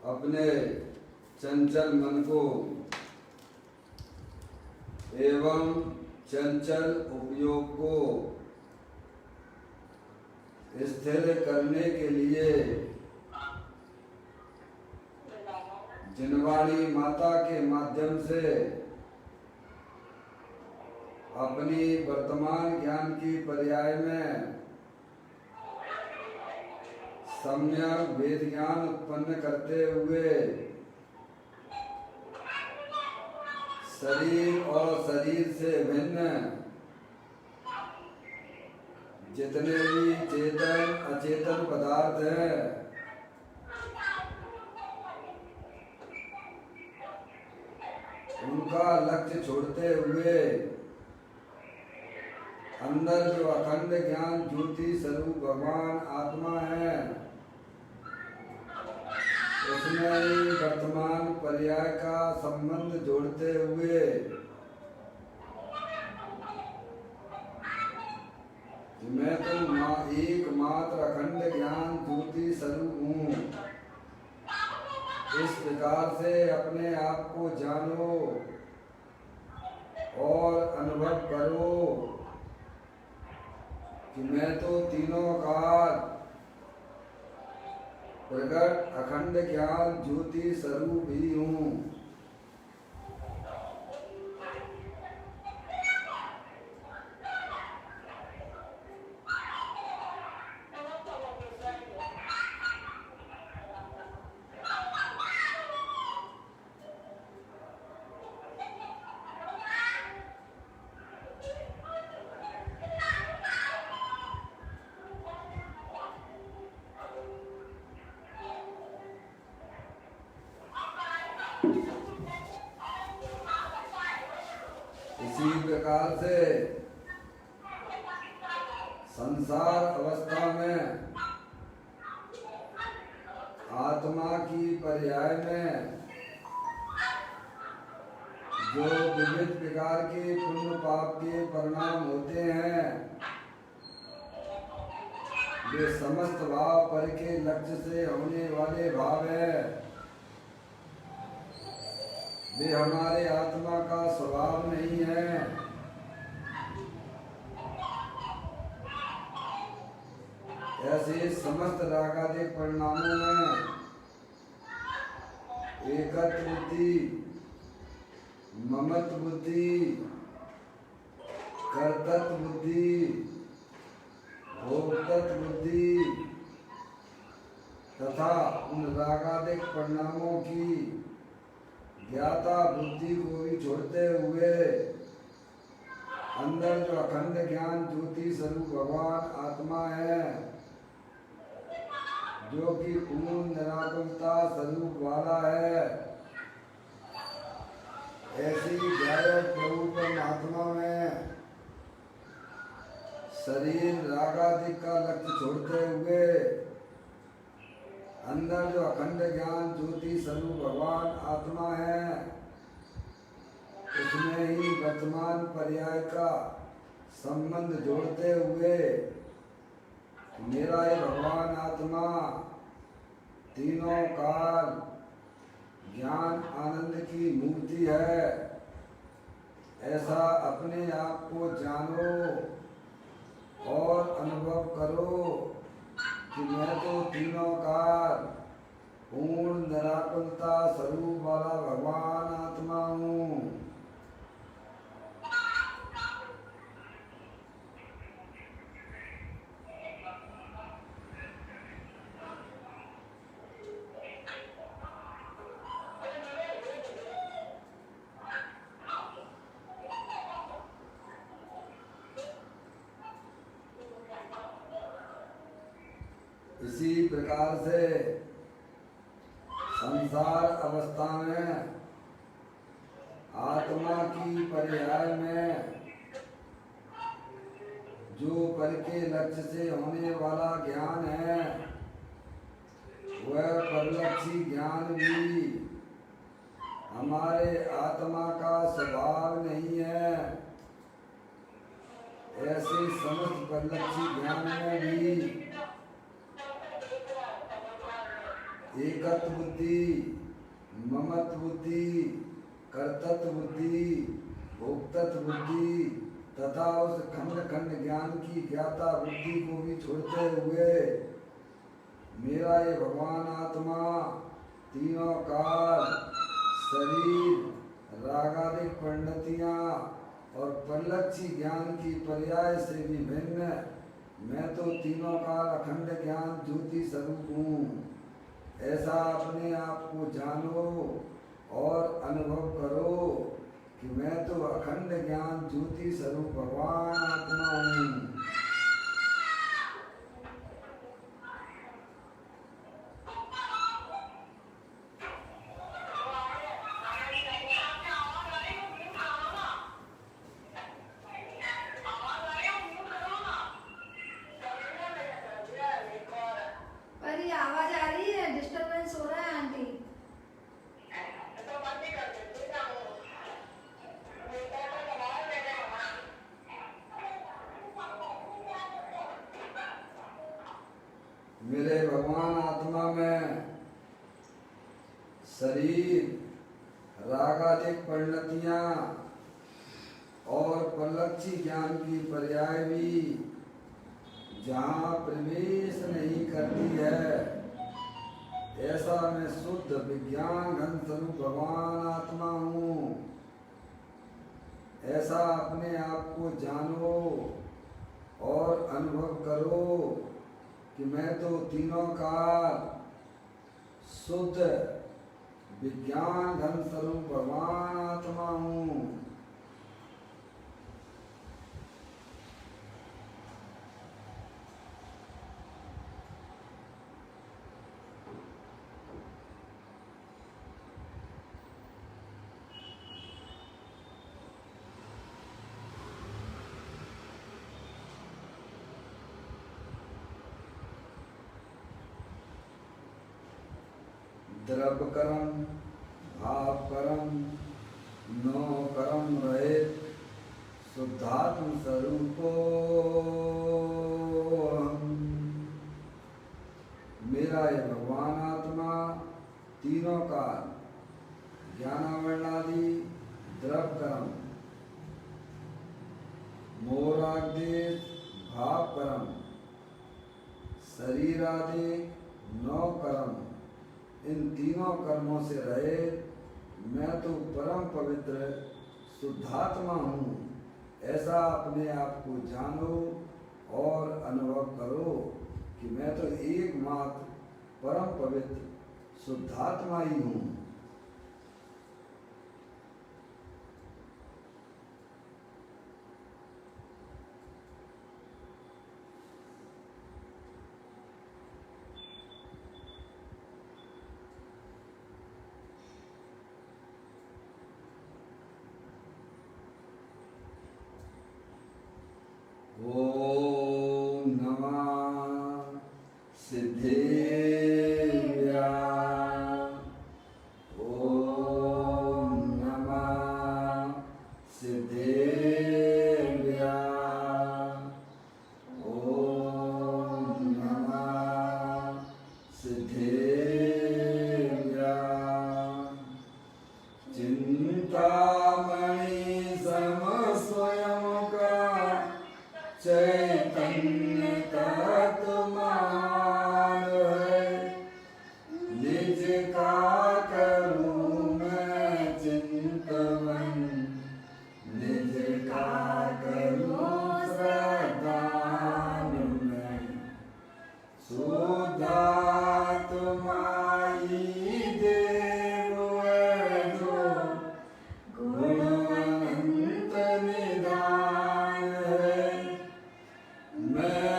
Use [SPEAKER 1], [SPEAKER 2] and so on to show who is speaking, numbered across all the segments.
[SPEAKER 1] अपने चंचल मन को एवं चंचल उपयोग को स्थिर करने के लिए जिनवाणी माता के माध्यम से अपनी वर्तमान ज्ञान की पर्याय में सम्यक वेद ज्ञान उत्पन्न करते हुए शरीर और शरीर से भिन्न जितने भी चेतन अचेतन पदार्थ हैं उनका लक्ष्य छोड़ते हुए अंदर जो अखंड ज्ञान ज्योति स्वरूप भगवान आत्मा है उसमें ही वर्तमान पर्याय का संबंध जोड़ते हुए मैं तो एकमात्र अखंड ज्ञान ज्योति स्वरूप हूँ। इस प्रकार से अपने आप को जानो और अनुभव करो कि मैं तो तीनों काल प्रकट अखंड ज्ञान ज्योति स्वरूप ही हूँ। इसी प्रकार से संसार अवस्था में आत्मा की पर्याय में जो विविध प्रकार के पुण्य पाप के परिणाम होते हैं वे समस्त भाव पर के लक्ष्य से होने वाले भाव है। वे हमारे आत्मा का स्वभाव नहीं है। ऐसे समस्त रागादिक परिणामों में एकत्व बुद्धि, ममत्व बुद्धि, कर्तृत्व बुद्धि, भोक्तृत्व बुद्धि तथा उन रागादिक परिणामों की ज्ञाता बुद्धि को भी छोड़ते हुए अंदर जो अखंड ज्ञान ज्योति स्वरूप भगवान आत्मा है जो कि पूर्ण निराकुलता स्वरूप वाला है, ऐसी गायक प्रभु परमात्मा में शरीर रागादिक का लक्ष्य छोड़ते हुए अंदर जो अखंड ज्ञान ज्योति स्वरूप भगवान आत्मा है उसमें ही वर्तमान पर्याय का संबंध जोड़ते हुए मेरा ये भगवान आत्मा तीनों काल ज्ञान आनंद की मूर्ति है। ऐसा अपने आप को जानो और अनुभव करो कि मैं तो तीनों काल पूर्ण निराकुलता स्वरूप वाला भगवान आत्मा हूँ। इसी प्रकार से संसार अवस्था में आत्मा की पर्याय में जो पर के लक्ष्य से होने वाला ज्ञान है वह परलक्षी ज्ञान भी हमारे आत्मा का स्वभाव नहीं है। ऐसे समस्त परलक्षी ज्ञान में भी एकत्व बुद्धि, ममत्व बुद्धि, कर्तत्व बुद्धि, भोक्तत्व बुद्धि तथा उस खंड खंड ज्ञान की ज्ञाता बुद्धि को भी छोड़ते हुए मेरा ये भगवान आत्मा तीनों काल, शरीर, रागादिक परिणतियाँ और परलक्षी ज्ञान की पर्याय से भी भिन्न, मैं तो तीनों काल अखंड ज्ञान ज्योति स्वरूप हूँ। ऐसा अपने आप को जानो और अनुभव करो कि मैं तो अखंड ज्ञान ज्योति स्वरूप भगवान आत्मा हूँ। मेरे भगवान आत्मा में शरीर, रागादिक परिणतियाँ और परलक्षी ज्ञान की पर्याय भी जहाँ प्रवेश नहीं करती है, ऐसा मैं शुद्ध विज्ञान घन स्वरूप भगवान आत्मा हूँ। ऐसा अपने आप को जानो और अनुभव करो कि मैं तो तीनों काल शुद्ध विज्ञान घन स्वरूप भगवान आत्मा हूँ। द्रव कर्म, भाव कर्म, नो कर्म रहित शुद्धात्म स्वरूपो मेरा ये भगवान आत्मा तीनों काल ज्ञानावरणादि द्रव कर्म, मोरादेश भाव कर्म, शरीरादि नौ कर्म, इन तीनों कर्मों से रहे मैं तो परम पवित्र शुद्धात्मा हूँ। ऐसा अपने आप को जानो और अनुभव करो कि मैं तो एकमात्र परम पवित्र शुद्धात्मा ही हूँ। ओम नमः सिद्धेभ्या। ओम नमः सिद्धेभ्या। ओम नमः सिद्धेभ्या। चिंतामणि सम स्वयं का चैतन्य तत्वमान है, निज का करूं मैं चिंतन, निज का करूं श्रद्धान मैं, शुद्धात्मा ही देव है जो गुणवंत निदान है। मैं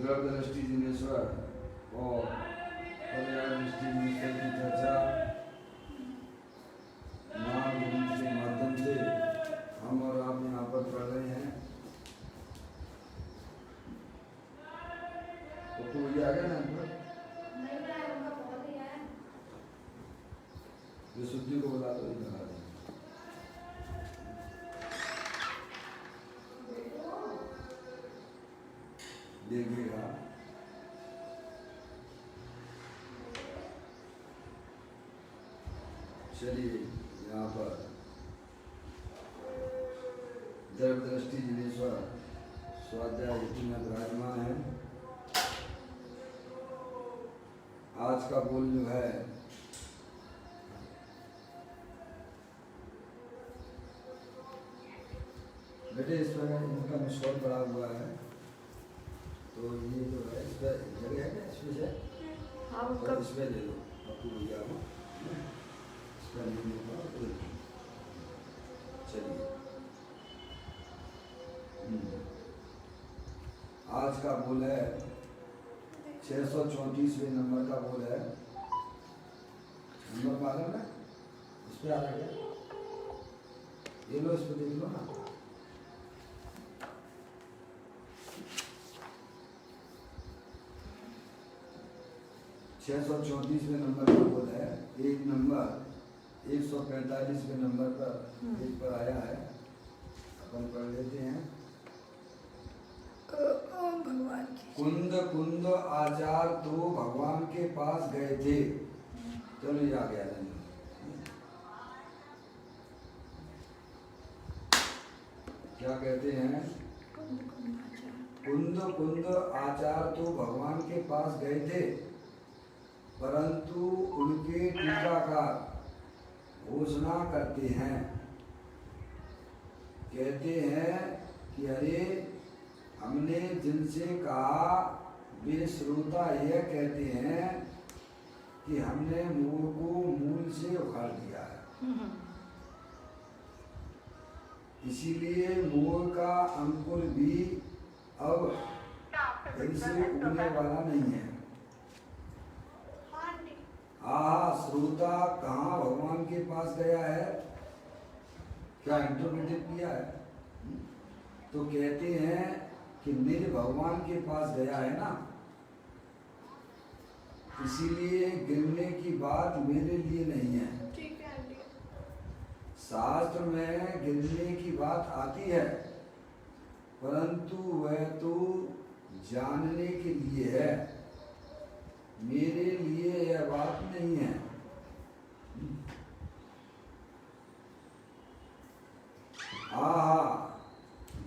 [SPEAKER 1] द्रव्यदृष्टि जिनेश्वर और पर्यायदृष्टि जिनेश्वर की चर्चा नाम ग्रंथ के माध्यम से हम और आप यहाँ पर पढ़ रहे हैं। तो ये आ गया ना विशुद्धि को बुला दो, बना दें। देखिएगा चलिए यहाँ पर द्रव्यदृष्टि जिनेश्वर स्वाध्याय हेतु में विराजमान है। आज का बोल जो है बेटे इसमें इनका मिसकॉल पड़ा हुआ है, तो ये जो है इस पर जगह है ना, इसमें से और इसमें ले लो आपको भैया को इस पर नहीं लेगा तो चलिए। आज का बोल है 634वें नंबर का बोल है। नंबर मालूम है इस पर आ रहा है, ये लो, इस पर देख लो ना। छः 634वें नंबर का बोल है। एक नंबर 145वें नंबर पर पेज पर आया है, अपन पढ़ लेते हैं।
[SPEAKER 2] भगवान
[SPEAKER 1] कुंद कुंद आचार तो भगवान के पास गए थे। चलो ये आ गया था। क्या कहते हैं? कुंद कुंद आचार तो भगवान के पास गए थे, परंतु उनके टीकाकार घोषणा करते हैं, कहते हैं कि अरे हमने जिनसे कहा वे श्रोता यह कहते हैं कि हमने मूल को मूल से उखाड़ दिया है, इसीलिए मूल का अंकुर भी अब इनसे उगने वाला नहीं है। श्रोता कहाँ भगवान के पास गया है? क्या इंटरप्रेट किया है? तो कहते हैं कि निज भगवान के पास गया है ना, इसीलिए गिरने की बात मेरे लिए नहीं है। शास्त्र में गिरने की बात आती है, परंतु वह तो जानने के लिए है, मेरे लिए यह बात नहीं है।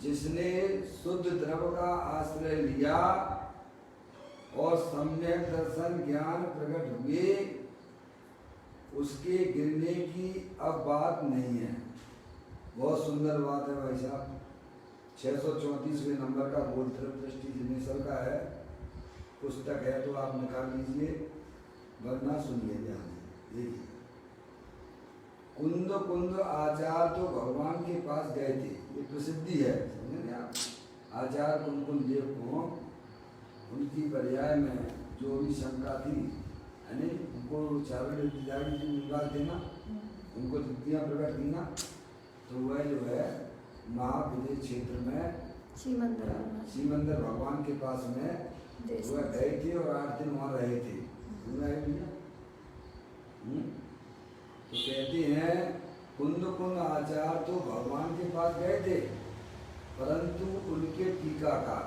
[SPEAKER 1] जिसने शुद्ध द्रव का आश्रय लिया और सम्यक दर्शन ज्ञान प्रकट हुए, उसके गिरने की अब बात नहीं है। बहुत सुंदर बात है भाई साहब। 634वें नंबर का बोध दृष्टि जिनेश्वर का है, पुस्तक है तो आप निकाल लीजिए, वरना सुनिए ध्यान से। देखिए, कुंद कुंद आचार्य तो भगवान के पास गए थे, ये प्रसिद्धि है, समझे आप। आचार्य कुंद कुंद देव को उनकी पर्याय में जो भी शंका थी, यानी उनको चावल देना, उनको तृतीया प्रकट दी ना, तो वह जो है महाविदेश क्षेत्र में सीमंदर भगवान के पास में वह गए थे और 8 दिन वहाँ रहे थे। तो कहते हैं कुंद कुंद आचार्य तो भगवान के पास गए थे, परंतु उनके टीकाकार,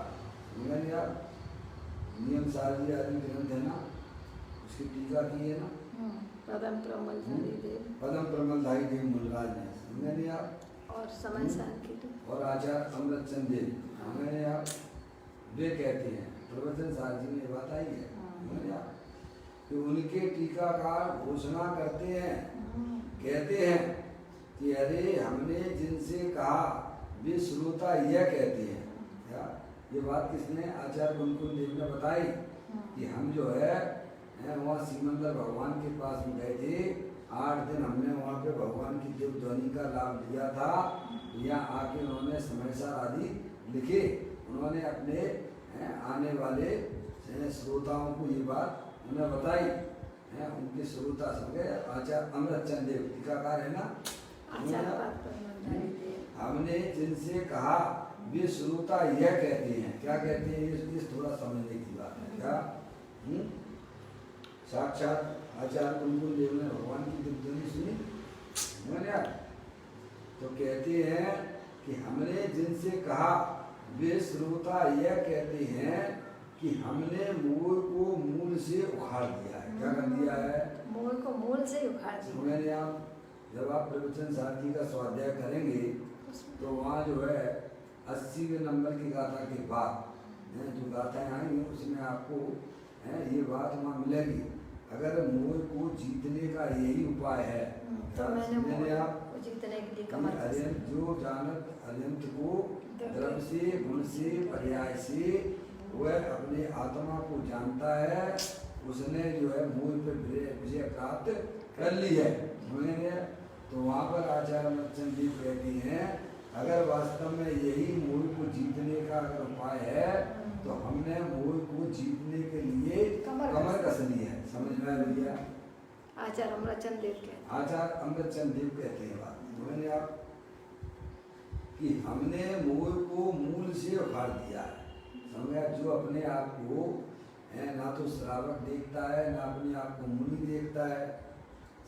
[SPEAKER 1] नियम सारजी आदि ग्रंथ है ना, उसकी टीका की है ना
[SPEAKER 2] पदम
[SPEAKER 1] प्रमलधारी देव मूलराज ने, समझे नहीं आप।
[SPEAKER 2] और समय साल की
[SPEAKER 1] और आचार्य अमृतचंद देव, समझे आप, वे कहते हैं, प्रवचन सारजी में बात आई है, समझे आप, कि उनके टीकाकार घोषणा करते हैं, कहते हैं कि अरे हमने जिनसे कहा वे श्रोता यह कहते हैं। क्या ये बात किसने? आचार्य कुंकुम देव ने बताई कि हम जो है वहाँ सीमंदर भगवान के पास में गए थे, 8 दिन हमने वहाँ पे भगवान की देव ध्वनि का लाभ लिया था। यहाँ आके उन्होंने समय सार आदि लिखे, उन्होंने अपने आने वाले श्रोताओं को ये बात उन्हें बताई है। उनके श्रोता समझे आचार्य अमृतचंद देव टीकाकार है ना। हमने जिनसे कहा वे श्रोता यह कहते हैं, क्या कहते हैं ये थोड़ा समझने की बात है। क्या साक्षात आचार्य कुलकुल देव ने भगवान की दिव्यवाणी सुनी मैंने, तो कहते हैं कि हमने जिनसे कहा वे श्रोता यह कहते हैं कि हमने मूल को मूल से उखाड़ दिया है। क्या कर दिया है?
[SPEAKER 2] मूल को मूल से उखाड़ दिया।
[SPEAKER 1] मैंने आप जब आप प्रवचन सारथी का स्वाध्याय करेंगे तो वहाँ जो है 80वें नंबर की गाथा के बाद जो गाथाएं आएंगी उसमें आपको ये बात वहाँ मिलेगी। अगर मोह को जीतने का यही उपाय है
[SPEAKER 2] तो मैंने
[SPEAKER 1] आप
[SPEAKER 2] जीतने के लिए कमर
[SPEAKER 1] जो जानत अनंत को द्रव्य से गुण से पर्याय से वह अपने आत्मा को जानता है, उसने जो है मोह पे विजय प्राप्त कर ली है। तो वहाँ पर आचार्य अमृतचंद जी कहती हैं अगर वास्तव में यही मोह को जीतने का अगर उपाय है तो हमने मोह को जीतने के लिए कमर कस ली है। समझ में आया भैया?
[SPEAKER 2] आचार्य अमृतचंद देव के
[SPEAKER 1] आचार्य अमृतचंद देव कहते हैं बात मैंने आप कि हमने मोह को मूल से उखाड़ दिया है। समझा? जो अपने आप को ना तो श्रावक देखता है ना अपने आप को मुनि देखता है।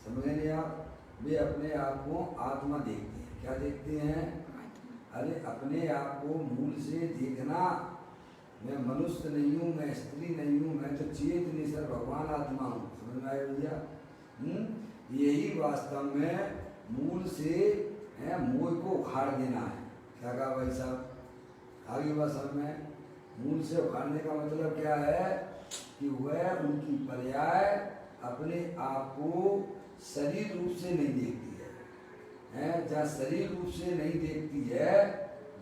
[SPEAKER 1] समझ नहीं आप? वे अपने आप को आत्मा देखते हैं। क्या देखते हैं? अरे अपने आप को मूल से देखना, मैं मनुष्य नहीं हूँ, मैं स्त्री नहीं हूँ, मैं तो चेत निसर भगवान आत्मा हूँ। समझ में आया भैया? यही वास्तव में मूल से मोह को उखाड़ देना है। क्या कहा भाई साहब? आगे बात समझ में? मूल से उखाड़ने का मतलब क्या है कि वह उनकी पर्याय अपने आप को शरीर रूप से नहीं देखती है। जहाँ शरीर रूप से नहीं देखती है,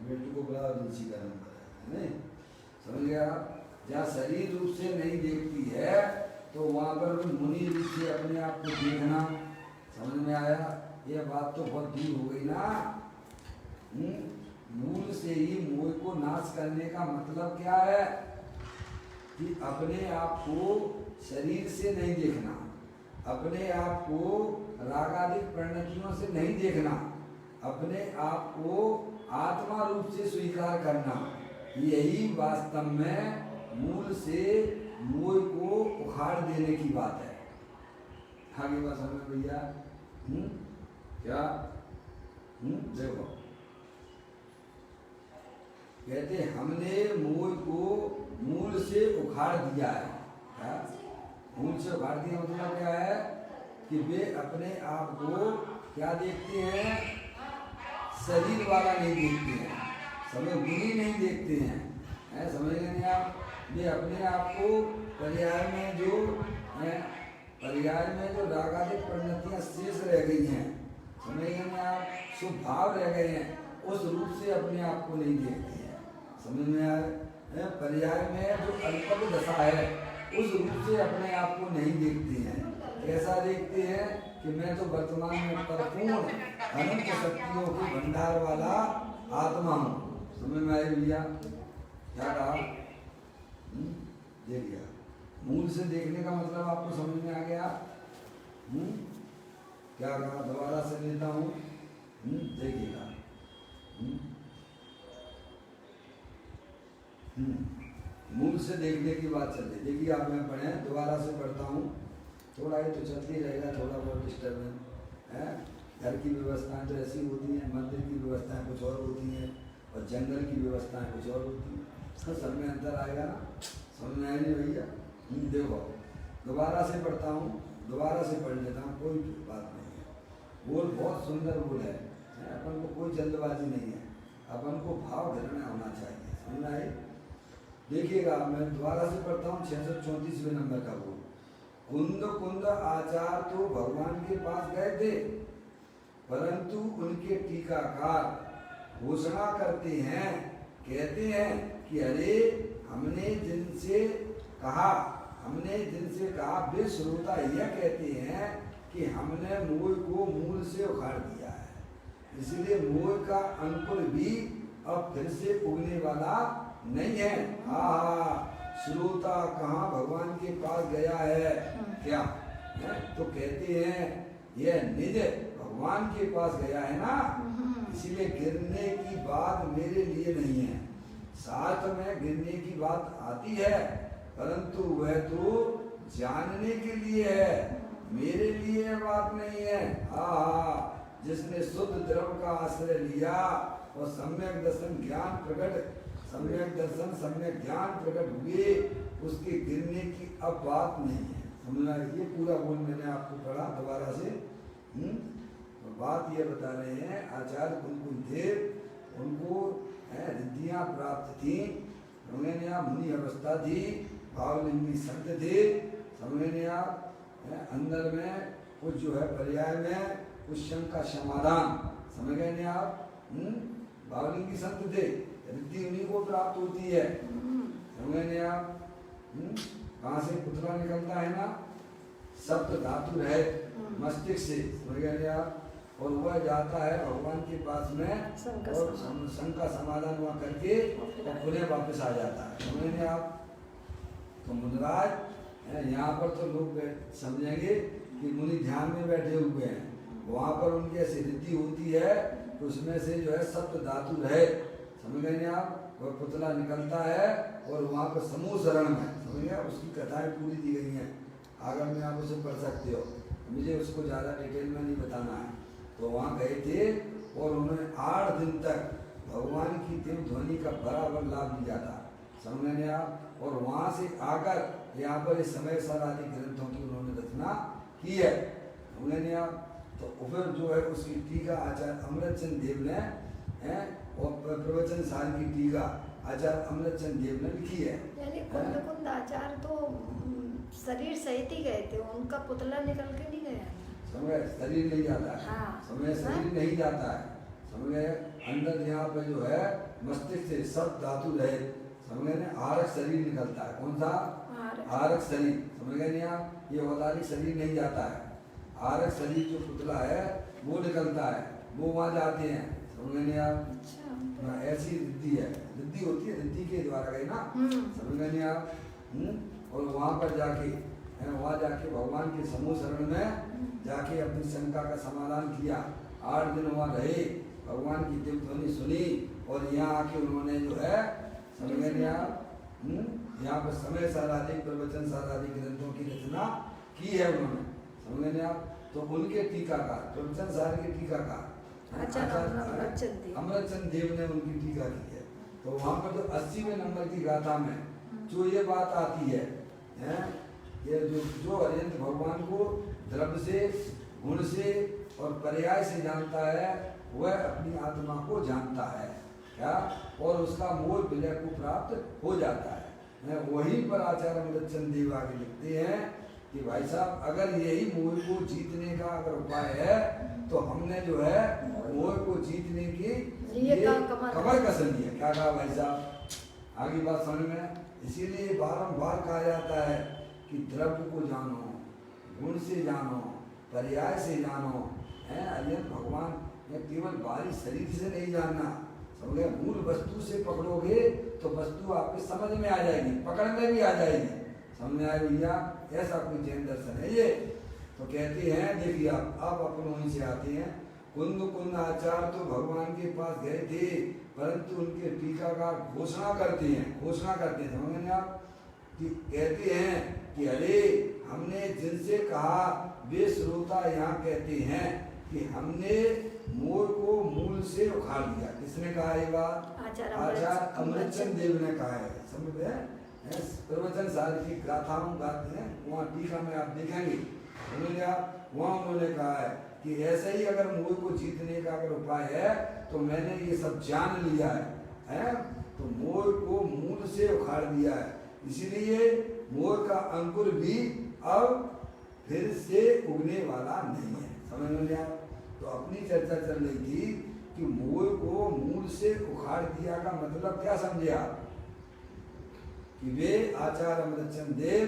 [SPEAKER 1] बेटी को बड़ा रुचि का नंबर है नहीं, समझ गया? जहाँ शरीर रूप से नहीं देखती है तो वहाँ पर मुनि रूप से अपने आप को देखना। समझ में आया? ये बात तो बहुत दूर हो गई ना। मूल से ही मोह को नाश करने का मतलब क्या है कि अपने आप को शरीर से नहीं देखना, अपने आप को रागादिक परिणतियों से नहीं देखना, अपने आप को आत्मा रूप से स्वीकार करना, यही वास्तव में मूल से मोह को उखाड़ देने की बात है। आगे बात समझ भैया? क्या देखो कहते हमने मोह को मूल से उखाड़ दिया है। क्या मूल से उखाड़ दिया मतलब क्या है कि वे अपने आप को क्या देखते हैं? शरीर वाला नहीं देखते हैं, समय बुरी नहीं देखते हैं। समझ नहीं आप? वे अपने आप को पर्याय में जो रागादिक परिणतियाँ शेष रह गई हैं, समझ नहीं आप? स्वभाव रह गए हैं, उस रूप से अपने आप को नहीं देखते हैं। समझ में आया? पर्याय में जो अल्प दशा है उस रूप से अपने आप को नहीं देखते हैं। कैसा देखते हैं कि मैं तो वर्तमान में परिपूर्ण अनंत शक्तियों के भंडार वाला आत्मा हूँ। समझ में आया भैया? क्या कहा? देख गया? मूल से देखने का मतलब आपको समझ में आ गया? क्या कहा? दोबारा से लेता हूँ, देखिएगा। मूल से देखने की बात चल रही। देखिए आप मैं पढ़े, दोबारा से पढ़ता हूँ, थोड़ा ये तो चलती रहेगा, थोड़ा बहुत डिस्टर्बेंस है। घर की व्यवस्थाएं तो ऐसी होती हैं, मंदिर की व्यवस्थाएं कुछ और होती हैं और जंगल की व्यवस्थाएं कुछ और होती हैं। तो सब में अंतर आएगा ना? समझ में आया नहीं भैया? देखो दोबारा से पढ़ता हूँ, दोबारा से पढ़ लेता हूँ, कोई बात नहीं है। बोल बहुत सुंदर बोल है, अपन को कोई जल्दबाजी नहीं है, अपन को भाव धरना होना चाहिए। समझ में आई? देखिएगा मैं दोबारा से पढ़ता हूँ 634वें नंबर का बोल। कुंद कुंद आचार्य तो भगवान के पास गए थे, परंतु उनके टीकाकार घोषणा करते हैं, कहते हैं कि अरे हमने जिनसे कहा वे श्रोता यह कहते हैं कि हमने मोह को मूल से उखाड़ दिया है, इसलिए मोह का अंकुर भी अब फिर से उगने वाला नहीं है। श्रोता कहाँ भगवान के पास गया है क्या है? तो कहते हैं यह निज भगवान के पास गया है ना, इसीलिए गिरने की बात मेरे लिए नहीं है। साथ में गिरने की बात आती है, परंतु वह तो जानने के लिए है, मेरे लिए यह बात नहीं है। जिसने शुद्ध द्रव का आश्रय लिया और सम्यक दर्शन ज्ञान प्रकट सम्यक ज्ञान प्रकट हुए, उसके गिरने की अब बात नहीं है। समझना, ये पूरा बोल मैंने आपको पढ़ा दोबारा से। बात ये बता रहे हैं आचार्य कुलकुल देव, उनको रिद्धियाँ प्राप्त थी, उन्होंने आप मुनि अवस्था थी, भावलिंगी शब्द थे, समझने आप अंदर में कुछ जो है पर्याय में कुछ शंका समाधान, समझ गए नहीं आप? भावलिंगी संत थे, रिद्धि उन्हीं को प्राप्त होती है, समझ गए नहीं आप? कहाँ से पुतला निकलता है ना, सप्त धातु है मस्तिष्क से, समझ गए नहीं आप? और वह जाता है भगवान के पास में और शंका समाधान हुआ करके और पुनः वापस आ जाता है, समझ गए आप? तो मुनिराज यहाँ पर तो लोग समझेंगे कि मुनि ध्यान में बैठे हुए हैं, वहाँ पर उनकी ऐसी रिद्धि होती है तो उसमें से जो है सप्त धातु रहे, समझ गए आप? वह पुतला निकलता है और वहाँ पर समूह शरण में, समझ गए, उसकी कथाएं पूरी दी गई हैं, आगे में आप उसे पढ़ सकते हो, मुझे उसको ज़्यादा डिटेल में नहीं बताना है। तो वहाँ गए थे और उन्होंने 8 दिन तक भगवान की दिव्य ध्वनि का बराबर लाभ लिया था, समझ गए आप? और वहाँ से आकर यहाँ पर समय सार आदि ग्रंथों की उन्होंने रचना की है, समझ गए आप? तो फिर जो है उसकी टीका आचार्य अमृतचंद देव ने और प्रवचन सार की टीका आचार्य अमृतचंद देव ने लिखी है।
[SPEAKER 2] यानी कुंद आचार्य तो शरीर सहित ही गए थे, उनका पुतला निकल के नहीं गया।
[SPEAKER 1] समझ, शरीर नहीं जाता है, समझ, शरीर नहीं जाता है, समझ, अंदर यहाँ पे जो है मस्तिष्क से सब धातु रहे, समझ गए, आरक शरीर निकलता है। कौन सा? आरक शरीर, समझ गए नहीं आप? ये औदारिक शरीर नहीं जाता है, आरक शरीर जो पुतला है वो निकलता है, वो वहाँ जाते हैं, समझ गए नहीं आप? ऐसी रिद्धि है, रिद्धि होती है, रिद्धि के द्वारा गए ना, समझ गए नहीं आप? और वहाँ पर जाके भगवान के समूह शरण में जाके अपनी शंका का समाधान किया, 8 दिन वहाँ रहे, भगवान की दिव्य ध्वनि सुनी और यहाँ आके उन्होंने जो है, समझ गए नहीं आप? यहाँ पर समय साराधिक प्रवचन साराधिक ग्रंथों की रचना की है उन्होंने, समझ गए नहीं आप? तो उनके टीकाकार प्रवचन सार के टीकाकार अमृतचंद देव ने उनकी टीका की है। तो वहाँ पर जो 80वें नंबर की गाथा में जो ये बात आती है, ये जो अरिहंत भगवान को द्रव्य से, गुण से और पर्याय से जानता है, वह अपनी आत्मा को जानता है क्या, और उसका मोल विलय को प्राप्त हो जाता है। वहीं पर आचार्य अमृतचंद देव आगे लिखते हैं कि भाई साहब, अगर यही मोह को जीतने का अगर उपाय है तो हमने जो है मोह को जीतने की कमर कस ली है। क्या कहा भाई साहब? आगे बात समझ में। इसीलिए बारंबार कहा जाता है कि द्रव्य को जानो, गुण से जानो, पर्याय से जानो, है अरिहंत भगवान केवल बाहरी शरीर से नहीं जानना, समझे, मूल वस्तु से पकड़ोगे तो वस्तु आपके समझ में आ जाएगी, पकड़ में भी आ जाएगी, समझ में आए भैया? ऐसा कोई जैन दर्शन है ये। तो कहते हैं, देखिए आप अपन वहीं से आते हैं, कुंद आचार्य तो भगवान के पास गए थे, परंतु उनके टीकाकार घोषणा करते हैं, समझ आप? कि कहते हैं कि अरे हमने जिनसे कहा वे श्रोता यहाँ कहते हैं कि हमने मोर को मूल से उखाड़ दिया। किसने कहा ये बात? आचार्य अमृतचंद देव ने कहा है, समझ गए? प्रवचन सार की गाथाओं गाते हैं, वहाँ टीका में आप देखेंगे, समझे आप? वहाँ उन्होंने कहा है कि ऐसे ही अगर मोह को जीतने का अगर उपाय है तो मैंने ये सब जान लिया है, तो मोह को मूल से उखाड़ दिया है, इसीलिए मोह का अंकुर भी अब फिर से उगने वाला नहीं है, समझ में आया? तो अपनी चर्चा चल रही थी कि मोह को मूल से उखाड़ दिया का मतलब क्या समझे आप? कि वे आचार्य अमृतचंद देव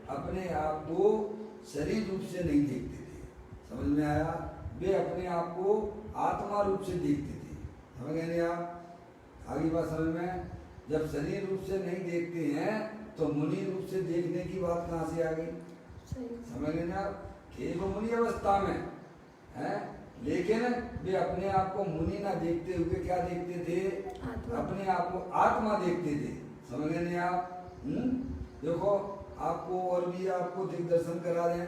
[SPEAKER 1] अपने आप को शरीर रूप से नहीं देखते थे, समझ में आया? वे अपने आप को आत्मा रूप से देखते थे, समझ गए नहीं आप? आगे बात समझ में? जब शरीर रूप से नहीं देखते हैं तो मुनि रूप से देखने की बात कहाँ से आ गई? समझ लेना आप, थे वो मुनि अवस्था में हैं, लेकिन वे अपने आप को मुनि ना देखते हुए क्या देखते थे? अपने आप को आत्मा देखते थे। समझ लेने आप। देखो आपको और भी आपको दिग्दर्शन करा दें।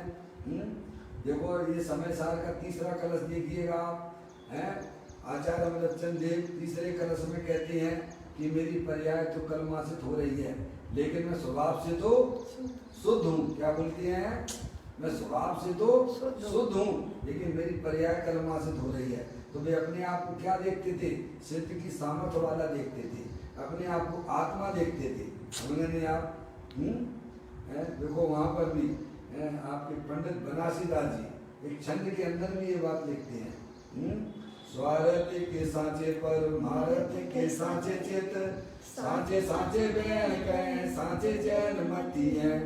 [SPEAKER 1] देखो ये समय सार का तीसरा कलश देखिएगा आप, हैं, आचार्य अमृतचंद देव तीसरे कलश में कहते हैं कि मेरी पर्याय तो कलमासित हो रही है, लेकिन मैं स्वभाव से तो शुद्ध हूँ। क्या बोलते हैं? मैं स्वभाव से तो शुद्ध हूँ, लेकिन मेरी पर्याय कलमासित हो रही है। तो वे अपने आप को क्या देखते थे? सिद्ध की सामर्थ्य वाला देखते थे, अपने आप को आत्मा देखते थे। समझे आप? देखो वहाँ पर भी आपके पंडित बनारसीदास जी एक छंद के अंदर भी ये बात लिखते हैं। स्वार्थ के सांचे पर मारत के सांचे चित, सांचे सांचे बहन कहें सांचे चैन मती है,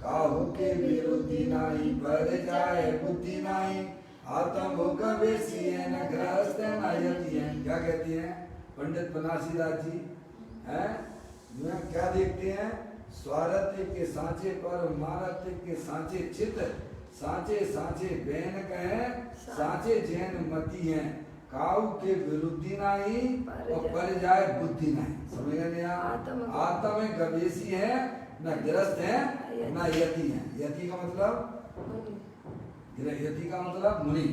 [SPEAKER 1] काहू के विरोधी नाई पर जाए बुद्धि नाई, आत्म कवेसी है न ग्रस्त न यति है। क्या कहती हैं पंडित बनारसीदास जी? हैं क्या देखते हैं? स्वार्थ के सांचे पर मारत के सांचे चित, सांचे सांचे बहन कहें सांचे जैन मती हैं, काऊ के विरुद्धि नहीं और पर जाए बुद्धि नहीं। समझ गए आप? आत्मा में गवेशी है, न गिरस्त है, न यति है। यति का मतलब यति का मतलब मुनि।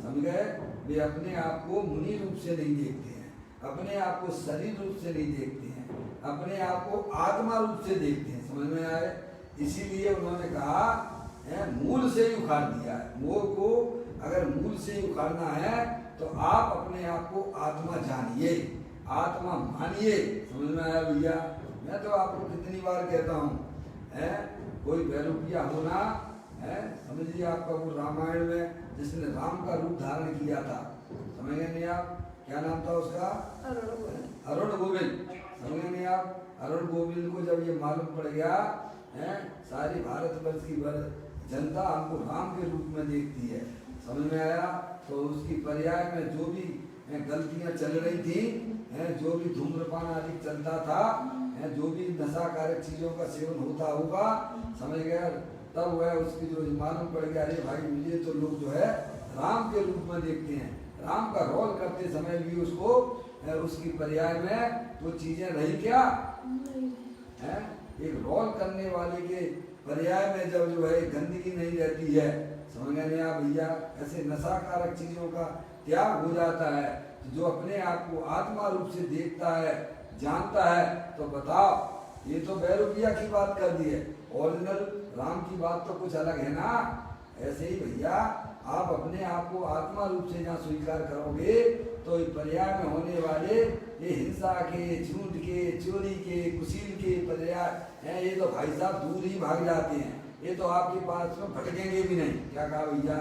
[SPEAKER 1] समझ गए? वे अपने आप को मुनि रूप से नहीं देखते हैं, अपने आप को शरीर रूप से नहीं देखते हैं, अपने आप को आत्मा रूप से देखते हैं। समझ में आए? इसीलिए उन्होंने कहा मूल से ही उखाड़ दिया है। मोह को अगर मूल से ही उखाड़ना है तो आप अपने आप को आत्मा जानिए, आत्मा मानिए। समझ में आया भैया? मैं तो आपको कितनी बार कहता हूँ, कोई बैरूपिया होना है, समझिए आपका वो रामायण में जिसने राम का रूप धारण किया था, समझ गए नहीं आप? क्या नाम था उसका? अरुण गोविंद। समझ गए नहीं आप? अरुण गोविंद को जब ये मालूम पड़ गया सारी भारतवर्ष की जनता हमको राम के रूप में देखती है, समझ में आया? तो उसकी पर्याय में जो भी गलतियां चल रही थी, जो भी धूम्रपान आदि चलता था, जो भी नशाकारक चीजों का सेवन होता होगा, समझ गया? तब वह उसकी जो मालूम पड़ गया, अरे भाई मुझे तो लोग जो है राम के रूप में देखते हैं। राम का रोल करते समय भी उसको उसकी पर्याय में वो चीजें रही क्या है? एक रोल करने वाले के पर्याय में जब जो है गंदगी नहीं रहती है, समझ गए आप भैया? ऐसे नशाकारक चीजों का त्याग हो जाता है। तो जो अपने आप को आत्मा रूप से देखता है, जानता है, तो बताओ ये तो बैरूपिया की बात कर दी है, ओरिजिनल राम की बात तो कुछ अलग है ना। ऐसे ही भैया आप अपने आप को आत्मा रूप से जहाँ स्वीकार करोगे तो पर्याय में होने वाले ये हिंसा के, झूठ के, चोरी के, कुशील के पर्याय हैं, ये तो भाई साहब दूर ही भाग जाते हैं। ये तो आपके पास में भटकेंगे भी नहीं। क्या कहा भैया?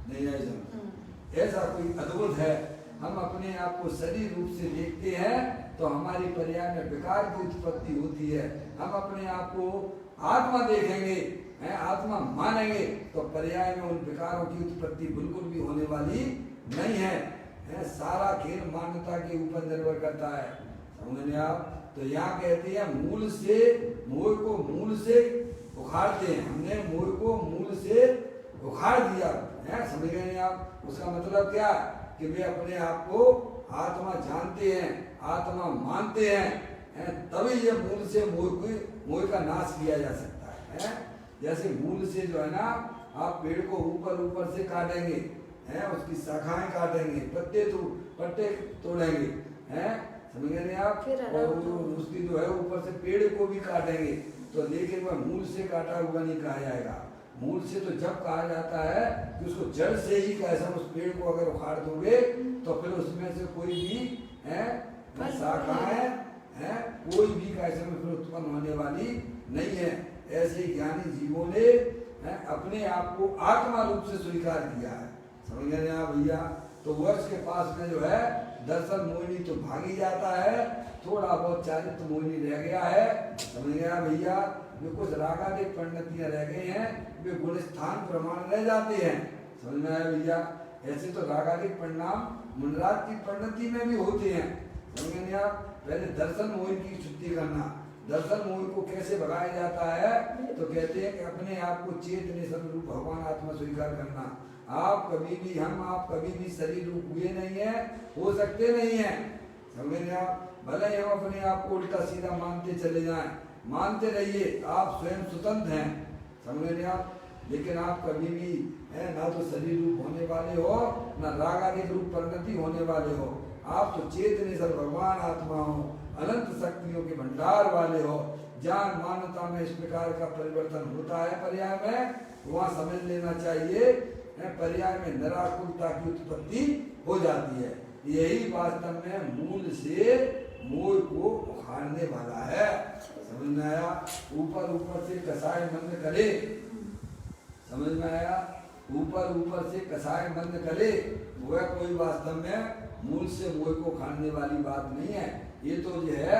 [SPEAKER 1] नहीं है समझ? ऐसा कोई अद्भुत है। हम अपने आप को शरीर रूप से देखते हैं तो हमारी पर्याय में विकार की उत्पत्ति होती है। हम अपने आप को आत्मा देखेंगे, आत्मा मानेंगे, तो पर्याय में उन विकारों की उत्पत्ति बिल्कुल भी होने वाली नहीं है। सारा खेल मान्यता के ऊपर निर्भर करता है। समझे आप? तो यहाँ कहते हैं मूल से, मोह को मूल से उखाड़ते हैं। हमने मोह को मूल से उखाड़ दिया है। समझ गए आप? उसका मतलब क्या? कि वे अपने आप को आत्मा जानते हैं, आत्मा मानते हैं, तभी ये मूल से मोह का नाश किया जा सकता है। जैसे मूल से जो है ना, आप पेड़ को ऊपर से काटेंगे, उसकी शाखाएं काटेंगे, पत्ते तोड़ेंगे, समझ गए आप? और उसकी जो है ऊपर से पेड़ को भी काटेंगे, तो लेकिन वह मूल से काटा हुआ नहीं कहा जाएगा। मूल से तो जब कहा जाता है कि उसको जड़ से ही कैसा, उस पेड़ को अगर उखाड़ दोगे तो फिर उसमें से कोई भी शाखाएं कोई भी कैसे में फिर उत्पन्न होने वाली नहीं है। ऐसे ज्ञानी जीवों ने अपने आप को आत्मा रूप से स्वीकार किया है। समझ गए आप भैया? तो वर्ष के पास में जो है दर्शन मोहिनी तो भागी जाता है, थोड़ा बहुत चारित्र मोहिनी रह गया है। समझ गया भैया? जो कुछ रागादिक परिणतियां रह गई हैं, वे गुण स्थान प्रमाण रह जाते हैं। समझ में आया भैया? ऐसे तो रागादिक परिणाम मुनराज की परिणति में भी होते हैं। समझेंगे आप? पहले दर्शन मोह की शुद्धि करना। दर्शन मोह को कैसे भगाया जाता है? तो कहते हैं कि अपने आप को चेतन स्वरूप भगवान आत्मा स्वीकार करना। आप कभी भी शरीर रूप हुए नहीं है, हो सकते नहीं है। समझेंगे आप? भले ही हम अपने आप को उल्टा सीधा मानते चले जाएं, मानते रहिए, आप स्वयं स्वतंत्र हैं। समझेंगे आप? लेकिन आप कभी भी है ना तो शरीर रूप होने वाले हो, ना राग आदि रूप परिणति होने वाले हो। आप तो चेतनेश्वर भगवान आत्मा हो, अनंत शक्तियों के भंडार वाले हो। ज्ञान मान्यता में इस प्रकार का परिवर्तन होता है पर्याय में, वहाँ समझ लेना चाहिए पर्याय में निराकुलता की उत्पत्ति हो जाती है। यही वास्तव में मूल से मोह को उखाड़ने वाला है। समझ में आया? ऊपर से कसाय मंद करे, समझ में आया? ऊपर से कसाय मंद करे, वह कोई वास्तव में मूल से मोह को उखाड़ने वाली बात नहीं है। ये तो जो है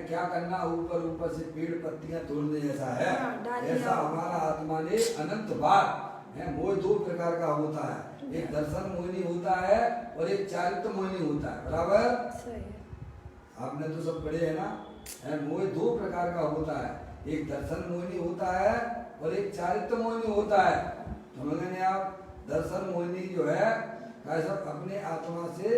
[SPEAKER 1] क्या करना, ऊपर से पेड़ पत्तियां तोड़ने जैसा है। ऐसा हमारा आत्मा ने अनंत बार है। मोह दो प्रकार का होता है, एक दर्शन मोहिनी होता है और एक चारित्र मोहिनी होता है। बराबर? आपने तो सब पढ़े है ना? मोह दो प्रकार का होता है, एक दर्शन मोहिनी होता है और एक चारित्र मोहिनी होता है। समझेंगे आप? दर्शन मोहिनी जो है सब अपने आत्मा से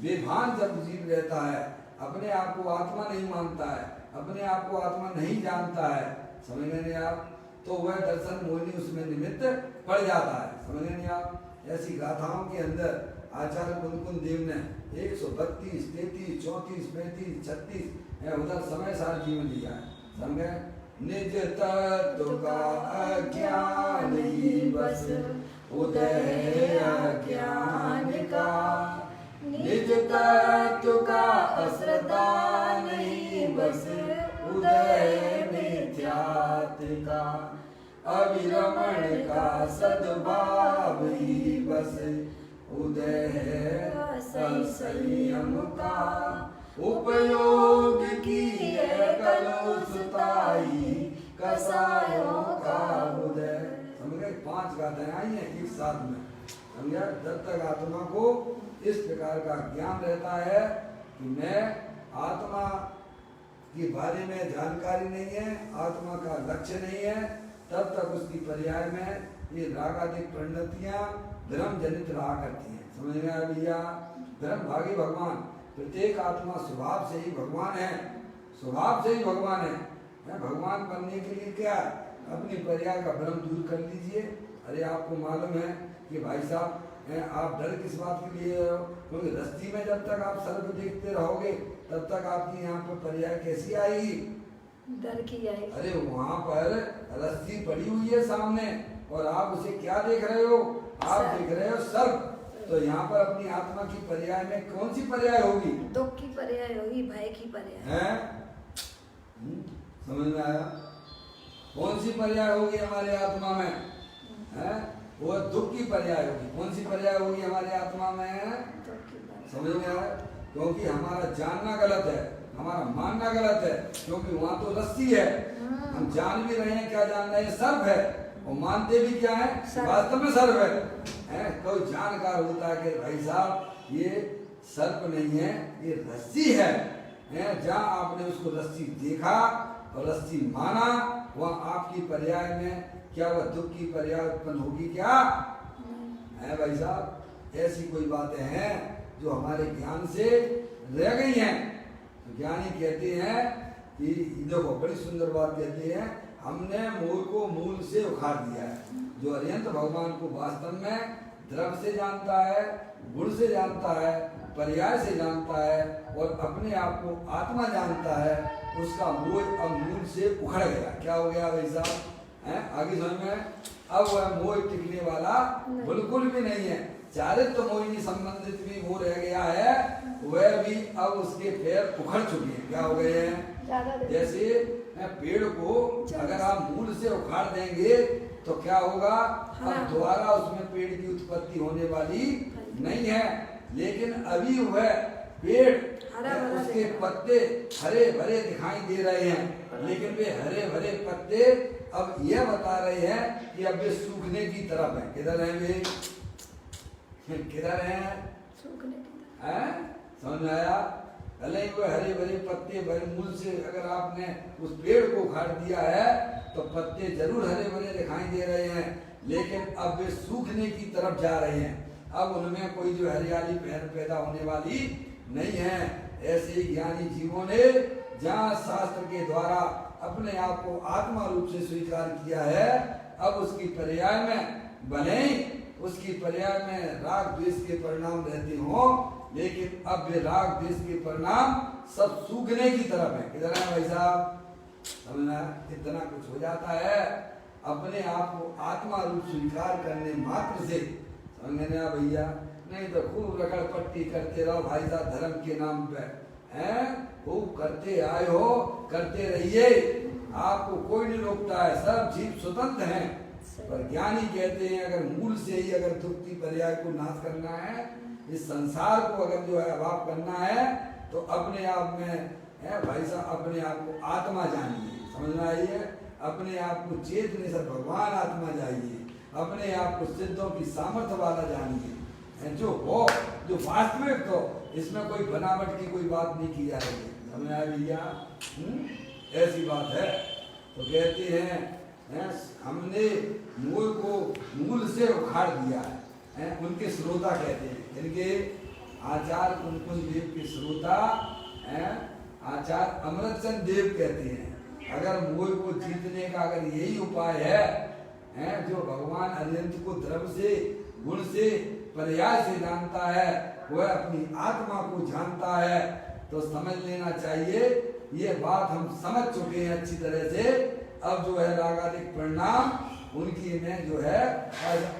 [SPEAKER 1] बेभान जब जीव रहता है, अपने आप को आत्मा नहीं मानता है, अपने आप को आत्मा नहीं जानता है, समझेंगे आप? तो वह दर्शन मोहिनी उसमें निमित्त पड़ जाता है। समझेंगे आप? ऐसी गाथाओं के अंदर आचार्य कुंदकुंद देव ने 132, 33, 34, 35, 36 उधर समय सार जीवन दिया है। समझे? निज तत्व का अज्ञान ही बस उदय अज्ञान का, निज तत्व का अश्रद्धा नहीं बस उदय मिथ्यात्व का, अविरमण का सद्भाव ही बस उदय है संयम का, उपयोग की है कलुषताई कसायों का उदय। समझ गए? 5 गाथाएं आई हैं एक साथ में। समझा? जब तक आत्मा को इस प्रकार का ज्ञान रहता है कि मैं आत्मा के बारे में जानकारी नहीं है, आत्मा का लक्ष्य नहीं है, तब तक उसकी पर्याय में ये रागादिक परिणतियां धर्म जनित रहा करती हैं। समझ में आया भैया? धर्म भागी भगवान, प्रत्येक आत्मा स्वभाव से ही भगवान है, स्वभाव से ही भगवान है। भगवान बनने के लिए क्या? अपनी पर्याय का भ्रम दूर कर लीजिए। अरे आपको मालूम है कि भाई साहब आप डर किस बात के लिए हो? क्योंकि रस्ती में जब तक आप सर्प देखते रहोगे तब तक आपकी यहाँ पर पर्याय कैसी आएगी?
[SPEAKER 2] डर की आएगी।
[SPEAKER 1] अरे वहाँ पर रस्सी पड़ी हुई है सामने और आप उसे क्या देख रहे हो? आप देख रहे हो सर्प। तो यहाँ पर अपनी आत्मा की पर्याय में कौन सी पर्याय होगी?
[SPEAKER 2] दुख की पर्याय होगी, भय की पर्याय
[SPEAKER 1] है। समझ में आया? कौन सी पर्याय होगी हमारे आत्मा में? है वो दुख की पर्याय होगी। कौन सी पर्याय होगी हमारे आत्मा में? समझ में आया? क्योंकि हमारा जानना गलत है, हमारा मानना गलत है। क्योंकि वहाँ तो रस्सी है, हम जान भी रहे हैं क्या जान रहे हैं? सर्प है। और मानते भी क्या है? वास्तव में सर्प है। कोई जानकार होता है कि भाई साहब ये सर्प नहीं है, ये रस्सी है। जहाँ आपने उसको रस्सी देखा और रस्सी माना, वह आपकी पर्याय में क्या वह दुख की पर्याय उत्पन्न होगी क्या? है भाई साहब? ऐसी कोई बातें हैं जो हमारे ज्ञान से रह गई हैं। तो ज्ञानी कहते हैं कि देखो बड़ी सुंदर बात कहते हैं, हमने मोह को मूल से उखाड़ दिया है। जो अरिहंत भगवान को वास्तव में द्रव्य से जानता है, गुण से जानता है, पर्याय से जानता है और अपने आप को आत्मा जानता है, उसका मोह अब मूल से उखड़ गया। क्या हो गया भाई साहब? आगे समझ में? अब वह मोह टिकने वाला बिल्कुल भी नहीं है। चारित्र मोहिनी संबंधित भी वो रह गया है, वह भी अब उसके पैर उखड़ चुके हैं। क्या हो गए हैं? जैसे पेड़ को अगर आप मूल से उखाड़ देंगे तो क्या होगा? अब दोबारा उसमें पेड़ की उत्पत्ति होने वाली नहीं है। लेकिन अभी वह पेड़ उसके पत्ते हरे भरे दिखाई दे रहे हैं, लेकिन वे हरे भरे पत्ते अब यह बता रहे हैं कि अब वे सूखने की तरफ है। किधर हैं वे? किधर हैं?
[SPEAKER 2] सूखने की तरफ।
[SPEAKER 1] समझ में आया? भले ही वो हरे भरे पत्ते भरे मूल से अगर आपने उस पेड़ को उखाड़ दिया है तो पत्ते जरूर हरे भरे दिखाई दे रहे हैं, लेकिन अब वे सूखने की तरफ जा रहे हैं। अब उनमें कोई जो हरियाली पैदा होने वाली नहीं है। ऐसे ही ज्ञानी जीवों ने जहाँ शास्त्र के द्वारा अपने आप को आत्मा रूप से स्वीकार किया है, अब उसकी पर्याय में भले ही उसकी पर्याय में राग द्वेष के परिणाम रहते हो, लेकिन अब वे राग द्वेष के परिणाम सब सूखने की तरफ है। किधर है भाई साहब? समझना, इतना कुछ हो जाता है अपने आप को आत्मा रूप स्वीकार करने मात्र से। समझने आ भैया? नहीं तो खूब रगड़ पट्टी करते रहो भाई साहब धर्म के नाम पे, हैं? खूब करते आए हो, करते रहिए, आपको कोई नहीं रोकता है, सब जीव स्वतंत्र हैं। पर ज्ञानी कहते हैं अगर मूल से ही अगर तृप्ति पर्याय को नाश करना है, इस संसार को अगर जो है अभाव करना है, तो अपने आप में है भाई साहब, अपने आप को आत्मा जानिए। समझ में आई है? अपने आप को चेतने से भगवान आत्मा जानिए, अपने आप को सिद्धों की सामर्थ्य वाला जानिए, जो हो, जो वास्तविक हो, इसमें कोई बनावट की कोई बात नहीं की जा रही है। समझ में आया भैया? ऐसी बात है। तो कहते हैं हमने मूल को मूल से उखाड़ दिया है। उनके श्रोता कहते हैं, इनके आचार्य कुंकुम देव के श्रोता आचार्य अमृतचंद देव कहते हैं अगर मूल को जीतने का अगर यही उपाय है जो भगवान अनंत को द्रव्य से गुण से पर्याय से जानता है, वह अपनी आत्मा को जानता है, तो समझ लेना चाहिए ये बात हम समझ चुके हैं अच्छी तरह से। अब जो है रागादिक परिणाम उनकी में जो है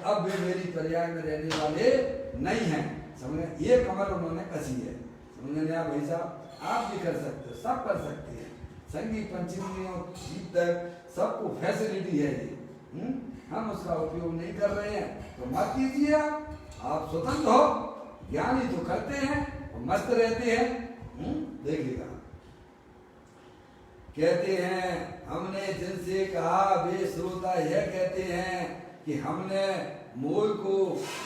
[SPEAKER 1] अब वे मेरी पर्याय में रहने वाले नहीं हैं। समझे? ये कमर उन्होंने कसी है। समझे ना भाई साहब? आप भी कर सकते हो, सब कर सकते हैं। संगीत पंचमियों तक सबको फैसिलिटी है ये। हम उसका उपयोग नहीं कर रहे हैं तो मत कीजिए। आप स्वतंत्र हो, ज्ञानी तो करते हैं और मस्त रहते हैं। देखिएगा कहते हैं हमने जिनसे कहा वे श्रोता यह कहते हैं कि हमने मूल को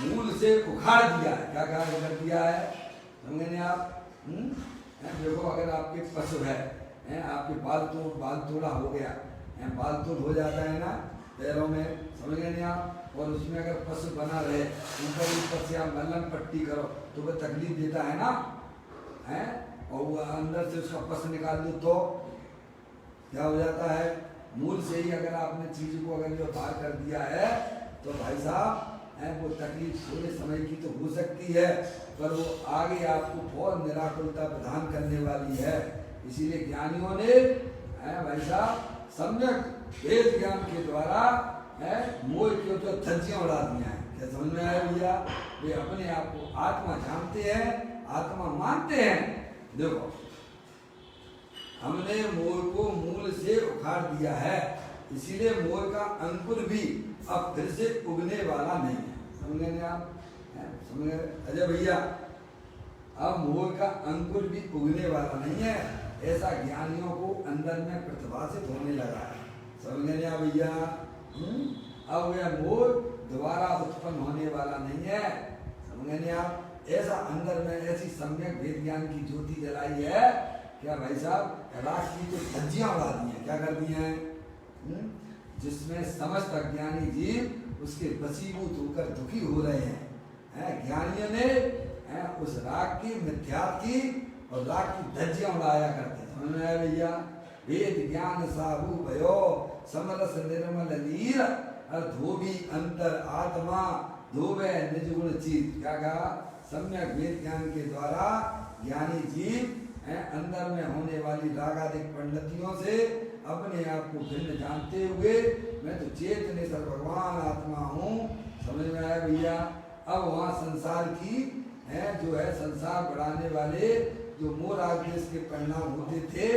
[SPEAKER 1] मूल से उखाड़ दिया है। क्या कार्य कर दिया है? समझे आप? देखो अगर आपके पशु है, आपके बाल तोड़ा हो गया, बाल तोड़ हो जाता है ना पैरों में, समझ गए नहीं आप? और उसमें अगर पशु बना रहे ऊपर से आप मल्लम पट्टी करो तो वह तकलीफ देता है ना, है? और वह अंदर से उसका पस निकाल दो तो क्या हो जाता है? मूल से ही अगर आपने चीज को अगर जो पार कर दिया है तो भाई साहब वो तकलीफ थोड़े समय की तो हो सकती है, पर वो आगे आपको बहुत निराकुलता प्रदान करने वाली है। इसीलिए ज्ञानियों ने भाई साहब सम्यक वेद ज्ञान के द्वारा मोह के तो धज्जियां उड़ा दिया है। क्या समझ में आया भैया? वे अपने आप को आत्मा जानते हैं, आत्मा मानते हैं। देखो हमने मोह को मूल से उखाड़ दिया है, इसीलिए मोह का अंकुर भी अब फिर से उगने वाला नहीं है। समझे आप? समझे अजय भैया? अब मोह का अंकुर भी उगने वाला नहीं है, ऐसा ज्ञानियों को अंदर में प्रतिभाषित होने लगा है। समझे आप भैया? अब वह मोह दोबारा उत्पन्न होने वाला नहीं है। समझे आप? ऐसा अंदर में ऐसी सम्यक वेद ज्ञान की ज्योति जलाई है, क्या भाई साहब राख की तो धज्जियां उड़ा दी हैं। क्या कर दी हैं? जिसमें समस्त अज्ञानी जीव उसके वशीभूत होकर दुखी हो रहे हैं। ज्ञानियों ने उस राग की मिथ्या की और राग की धज्जियां उड़ाया करते हैं। समझ में आया भैया? वेद ज्ञान साहू भयो समरस निर्मल नीर धोबी अंतर आत्मा धोवे निज गुण चीत। क्या कहा? सम्यक वेद ज्ञान के द्वारा ज्ञानी जीव अंदर में होने वाली रागादिक पंडितियों से अपने आप को भिन्न जानते हुए मैं तो चेतने सर भगवान आत्मा हूँ। समझ में आया भैया? अब वहाँ संसार की जो है संसार बढ़ाने वाले जो मोह राग देश के परिणाम होते थे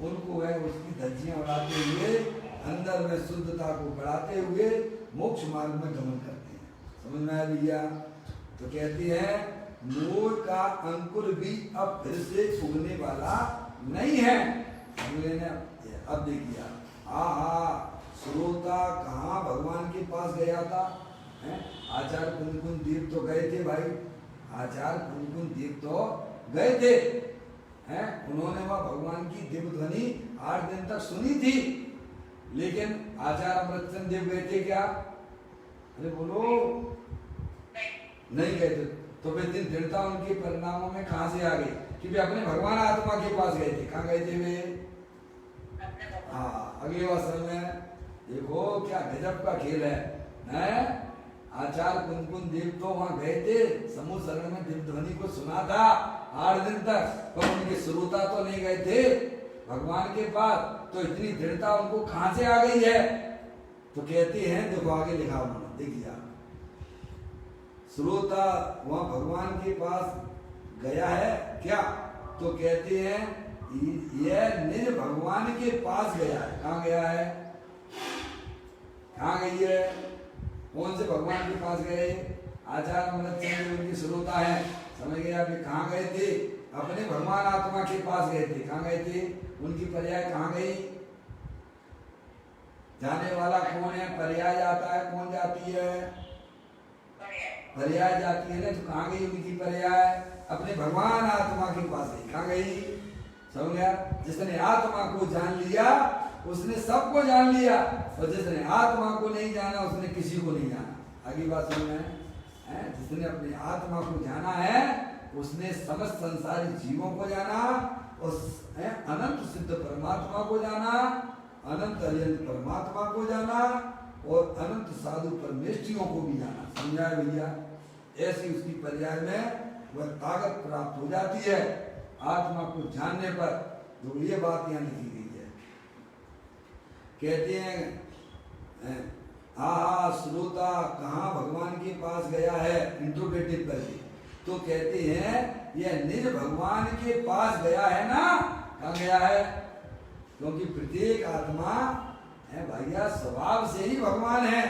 [SPEAKER 1] उनको उसकी धज्जियां उड़ाते हुए अंदर में शुद्धता को बढ़ाते हुए मोक्ष मार्ग में गमन करते हैं। समझ में आया भैया? तो कहते हैं मोह का अंकुर भी अब फिर से उगने वाला नहीं है। अब देखिए श्रोता कहाँ भगवान के पास गया था? आचार्य कुंकुम देव तो गए थे भाई, आचार्य कुंकुम देव तो गए थे, हैं, उन्होंने वहां भगवान की दिव्य ध्वनि 8 दिन तक सुनी थी, लेकिन आचार्य अमृतचंद देव गए थे क्या? अरे बोलो, नहीं गए थे। तो वे दिन दृढ़ता उनके परिणामों में कहां से आ गई कि वे अपने भगवान आत्मा के पास गए थे। कहां गए थे वे? हाँ, अगले वर्ष में देखो क्या गजब का खेल है? आचार्य कुंदकुंद देव तो वहां गए थे, समूह शरण में दिव्य ध्वनि को सुना था 8 दिन तक, पर उनके श्रोता तो नहीं गए थे भगवान के पास। तो इतनी दृढ़ता उनको कहां से आ गई है? तो कहते हैं, देखो आगे लिखा उन्होंने, देखिए श्रोता वहां भगवान के पास गया है क्या? तो कहते हैं यह निज भगवान के पास गया है। कहां गया है? कहां गई है? कौन से भगवान के पास गए? आचार्य अमृतचंद उनकी श्रोता है, समझ गए आप? कहां गए थे? अपने भगवान आत्मा के पास गए थे। कहां गए थे? उनकी पर्याय कहां गई? जाने वाला कौन है? पर्याय जाता है, कौन जाती है? पर्याय जाती है ना। तो कहां गई उनकी पर्याय? अपने भगवान आत्मा के पास गई। कहां गई? समझ गया? जिसने आत्मा को जान लिया उसने सबको जान लिया, और जिसने आत्मा को नहीं जाना उसने किसी को नहीं जाना। आगे बात समझ में? जिसने अपनी आत्मा को जाना है उसने समस्त संसारी जीवों को जाना, उस अनंत सिद्ध परमात्मा को जाना, अनंत अनंत परमात्मा को जाना, और अनंत साधु परमेष्ठियों को भी जाना। समझा भैया? ऐसी उसकी पर्याय में वह ताकत प्राप्त हो जाती है आत्मा को जानने पर। जो ये बात यहाँ लिखी गई है, कहते हैं आहा श्रोता कहाँ भगवान के पास गया है, इंट्रोगेटिव करके। तो कहते हैं यह निज भगवान के पास गया है ना। कहाँ गया है? क्योंकि प्रत्येक आत्मा है भैया स्वभाव से ही भगवान है।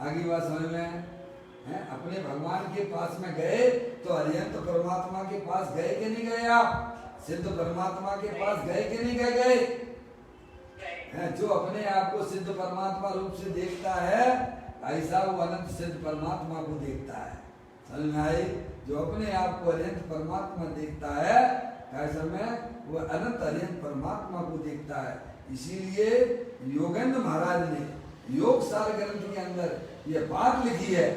[SPEAKER 1] आगे बात समझ में है? अपने भगवान के पास में गए तो अरिहंत परमात्मा के पास गए कि नहीं गए? आप सिद्ध परमात्मा के पास गए कि नहीं गए? जो अपने आप को सिद्ध परमात्मा रूप से देखता है ऐसा वो अनंत सिद्ध परमात्मा को देखता है। समझ में आई? जो अपने आप को अरिहंत परमात्मा देखता है ऐसा में वो अनंत अरिहंत परमात्मा को देखता है। इसीलिए योगेंद्र महाराज ने योग सार ग्रंथ के अंदर यह बात लिखी है,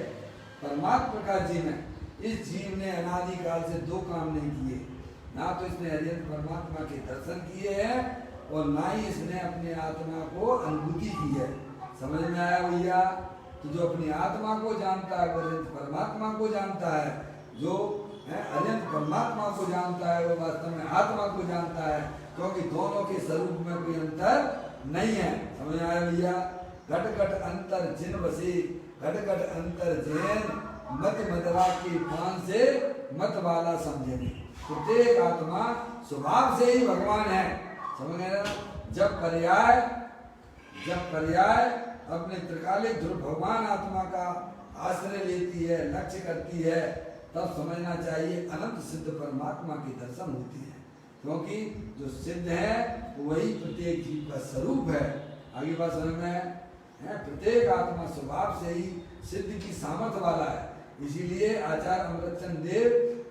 [SPEAKER 1] परमात्मा प्रकाश जी ने, इस जीव ने अनादिकाल से 2 काम नहीं किए, ना तो इसने अरिहंत परमात्मा के दर्शन किए हैं और ना ही इसने अपने आत्मा को अनुभूति की है। समझ में आया भैया? तो जो अपनी आत्मा को जानता है वो अरिहंत परमात्मा को जानता है, जो अरिहंत परमात्मा को जानता है वो वास्तव में आत्मा को जानता है, क्योंकि दोनों के स्वरूप में कोई अंतर नहीं है। समझ में आया भैया? घट घट अंतर जिन बसे, घट घट अंतर जैन, मत मदरा के पान से मत वाला समझे। प्रत्येक आत्मा स्वभाव से ही भगवान है। समझ गए? जब पर्याय अपने त्रिकालिक ध्रुव भगवान आत्मा का आश्रय लेती है, लक्ष्य करती है, तब समझना चाहिए अनंत सिद्ध परमात्मा के दर्शन होते हैं, क्योंकि जो सिद्ध है वही प्रत्येक जीव का स्वरूप है। आगे बात समझ में है? प्रत्येक आत्मा स्वभाव से ही सिद्ध की सामर्थ्य वाला है। इसीलिए आचार्य अमृतचंद देव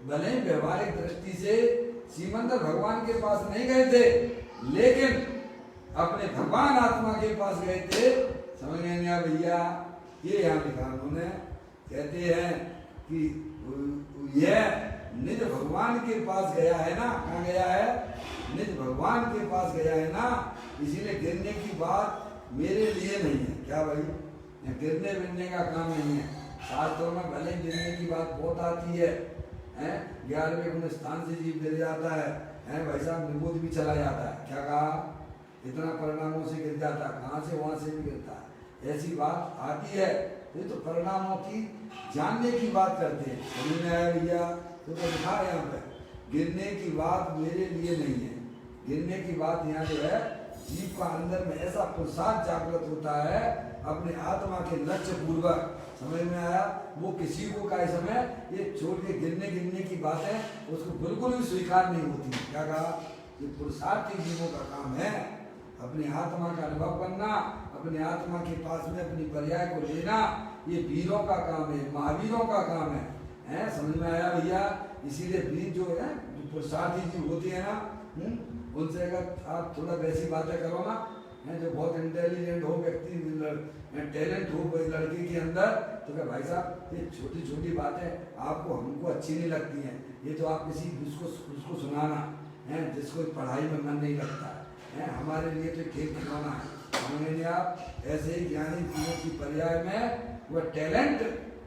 [SPEAKER 1] भले ही व्यवहारिक दृष्टि से सीमंदर भगवान के पास नहीं गए थे, लेकिन अपने भगवान आत्मा के पास गए थे। समझ गए ना भैया? ये यहाँ लिखा उन्होंने, कहते हैं कि यह निज भगवान के पास गया है ना। कहाँ गया है? निज भगवान के पास गया है ना। इसीलिए गिरने की बात मेरे लिए नहीं है। क्या भाई? गिरने बिरने का काम नहीं है। शास्त्रों में भले गिरने की बात बहुत आती है, 11वें स्थान से जीव गिर जाता है, भाई साहब निबोध भी चला जाता है। क्या कहा? इतना परिणामों से गिर जाता है, कहाँ से वहां से भी गिरता है, ऐसी बात आती है। तो परिणामों की जानने की बात करते हैं। समझ में आया भैया? तो लिखा है यहाँ पे, गिरने की बात मेरे लिए नहीं है। गिरने की बात यहाँ जो है, जीव का अंदर में ऐसा पुरुषार्थ जागृत होता है अपने आत्मा के लक्ष्य पूर्वक। समझ में आया? वो किसी को का समय ये छोड़ के गिरने की बात है उसको बिल्कुल भी स्वीकार नहीं होती। क्या कहा? ये पुरुषार्थी जीवों का काम है, अपनी आत्मा का अनुभव करना, अपने आत्मा के पास में अपनी पर्याय को लेना, ये वीरों का काम है, महावीरों का काम है। समझ में आया भैया? इसीलिए बीज जो है जो पुरुषार्थी जी होते हैं ना, उनसे अगर आप थोड़ा वैसी बातें करो ना, जो बहुत इंटेलिजेंट हो व्यक्ति, टैलेंट हो कोई लड़की के अंदर, तो क्या भाई साहब ये छोटी छोटी बातें आपको हमको अच्छी नहीं लगती हैं, ये तो आप किसी उसको सुनाना है जिसको पढ़ाई में मन नहीं लगता है, हमारे लिए तो खेल खिलौना है। समझेंगे आप, ऐसे ही ज्ञानी जीवों की पर्याय में वह टैलेंट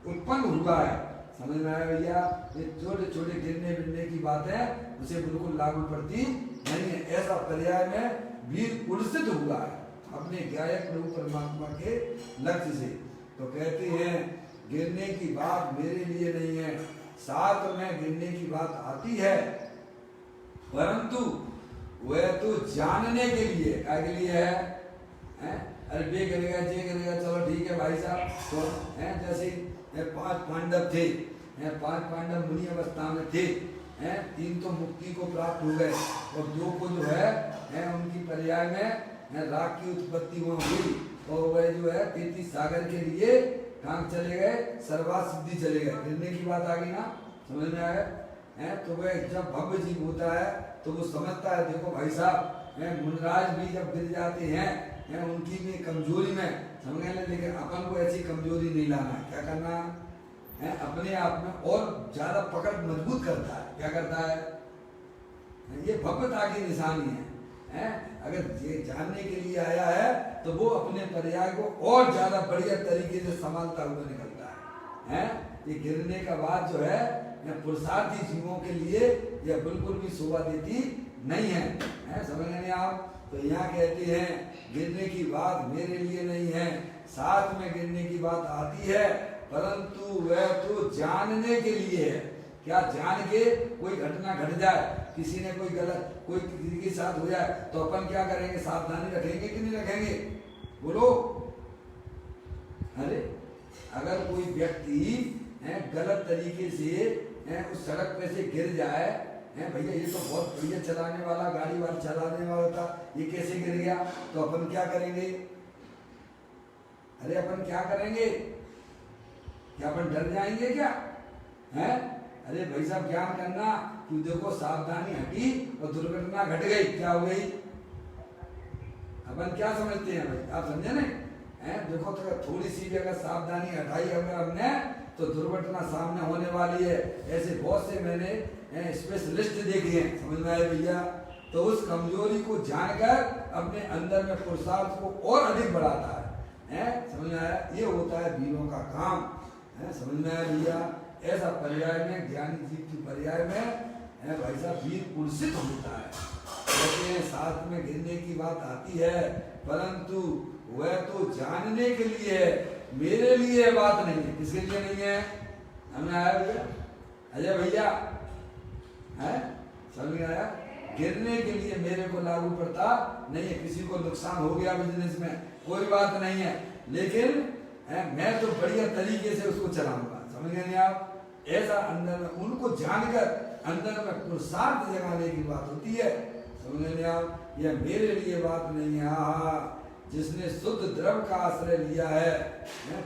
[SPEAKER 1] उत्पन्न हुआ है। समझ में आया भैया? ये छोटे छोटे गिरने बिरने की बातें उसे बिल्कुल लागू पड़ती नहीं है। ऐसा पर्याय में वीर उलसित हुआ है अपने गायक प्रभु परमात्मा के लक्ष्य से। तो कहते हैं गिरने की बात मेरे लिए नहीं है, साथ में गिरने की बात आती है, परंतु वह तो जानने के लिए, क्या के लिए है? अरे बे करेगा जे करेगा, चलो ठीक है भाई साहब। तो जैसे 5 पांडव थे, 5 पांडव मुनि अवस्था में थे, 3 तो मुक्ति को प्राप्त हो गए और 2 को जो है उनकी पर्याय में राग की उत्पत्ति वहाँ हुई और वह जो है 33 सागर के लिए कहाँ चले गए? सर्वात सिद्धि चले गए। गिरने की बात आ गई ना, समझ में आया? तो वह जब भव्य जीव होता है तो वो समझता है, देखो भाई साहब मुनराज भी जब गिर जाते हैं उनकी भी कमजोरी में समझ गए, लेकिन अपन को ऐसी कमजोरी नहीं लाना है। क्या करना है? अपने आप में और ज्यादा पकड़ मजबूत करता है। क्या करता है? ये भव्यता की निशानी है। अगर ये जानने के लिए आया है तो वो अपने पर्याय को और ज्यादा बढ़िया तरीके से संभालता हुआ निकलता है। ये गिरने का बात जो है पुरुषार्थी जीवों के लिए यह बिल्कुल भी शोभा देती नहीं है। समझ नहीं आप? तो यहाँ कहते हैं गिरने की बात मेरे लिए नहीं है, साथ में गिरने की बात आती है, परंतु वह तो जानने के लिए है। क्या जान के कोई घटना घट जाए, किसी ने कोई गलत कोई किसी के साथ हो जाए तो अपन क्या करेंगे? सावधानी रखेंगे कि नहीं रखेंगे? बोलो। अरे अगर कोई व्यक्ति गलत तरीके से उस सड़क पे से गिर जाए, भैया ये तो बहुत बढ़िया चलाने वाला गाड़ी वाला चलाने वाला था, ये कैसे गिर गया? तो अपन क्या करेंगे? अरे अपन क्या करेंगे? क्या अपन डर जाएंगे क्या? अरे भाई साहब ज्ञान करना कि देखो सावधानी हटी और दुर्घटना घट गई, क्या हो गई? अपन क्या समझते हैं भाई? आप समझे नहीं? देखो तो थोड़ी सी भी अगर सावधानी हटाई अगर हमने तो दुर्घटना सामने होने वाली है। ऐसे बहुत से मैंने स्पेशलिस्ट देखे हैं। समझ में आए भैया? तो उस कमजोरी को जानकर अपने अंदर में पुरुषार्थ को और अधिक बढ़ाता है। समझ में आया? ये होता है वीरों का काम। समझ में आया भैया? ऐसा पर्याय में ज्ञानी जीव की पर्याय में भाई साहब वीर उलसित होता है। कहते हैं साथ में गिरने की बात आती है, परंतु वह तो जानने के लिए है, मेरे लिए बात नहीं है। किसके लिए नहीं है? हमें आया भैया? अजय भैया है? समझ में आया? गिरने के लिए मेरे को लागू पड़ता नहीं है। किसी को नुकसान हो गया बिजनेस में कोई बात नहीं है, लेकिन मैं तो बढ़िया तरीके से उसको चलाऊंगा। समझ गए नहीं आप? ऐसा अंदर में उनको जानकर अंदर में पुरुषार्थ जगाने की बात होती है। समझ गए नहीं आप? यह मेरे लिए बात नहीं है। जिसने शुद्ध द्रव का आश्रय लिया है,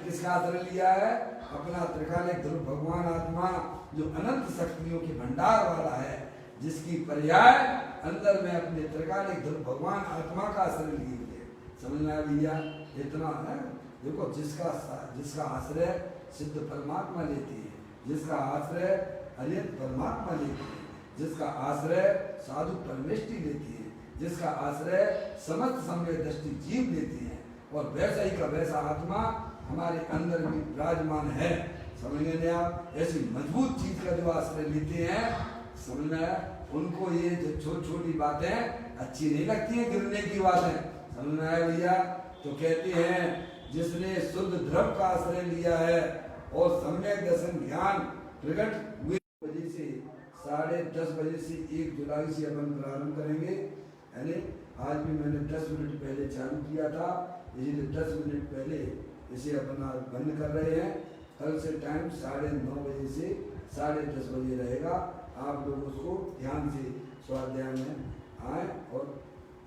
[SPEAKER 1] किसका आश्रय लिया है? अपना त्रिकालिक ध्रुव भगवान आत्मा जो अनंत शक्तियों के भंडार वाला है, जिसकी पर्याय अंदर में अपने त्रिकालिक ध्रुव भगवान आत्मा का आश्रय लिए हुए। समझ में आया भैया? इतना है। देखो जिसका आश्रय सिद्ध परमात्मा लेती है, जिसका आश्रय अरिहंत परमात्मा लेती है, जिसका आश्रय साधु परमेष्टि लेती है, जिसका आश्रय समस्त समय दृष्टि जीव लेती है, और वैसा ही का वैसा आत्मा हमारे अंदर भी विराजमान है। समझ में आप? ऐसी मजबूत चीज का जो आश्रय लेते हैं, समझ में आया? उनको ये जो छोटी छोटी बातें अच्छी नहीं लगती हैं, गिरने की बातें। समझ में आया भैया? तो कहते हैं जिसने शुद्ध द्रव का आश्रय लिया है और सम्यक दर्शन ज्ञान प्रकट हुए बजे से 10:30 बजे से 1 जुलाई से अपन प्रारंभ करेंगे। यानी आज भी मैंने 10 मिनट पहले चालू किया था, इसलिए 10 मिनट पहले इसे अपन बंद कर रहे हैं। कल से टाइम 9:30 बजे से 10:30 बजे रहेगा। आप लोग उसको ध्यान से स्वाध्याय में आए और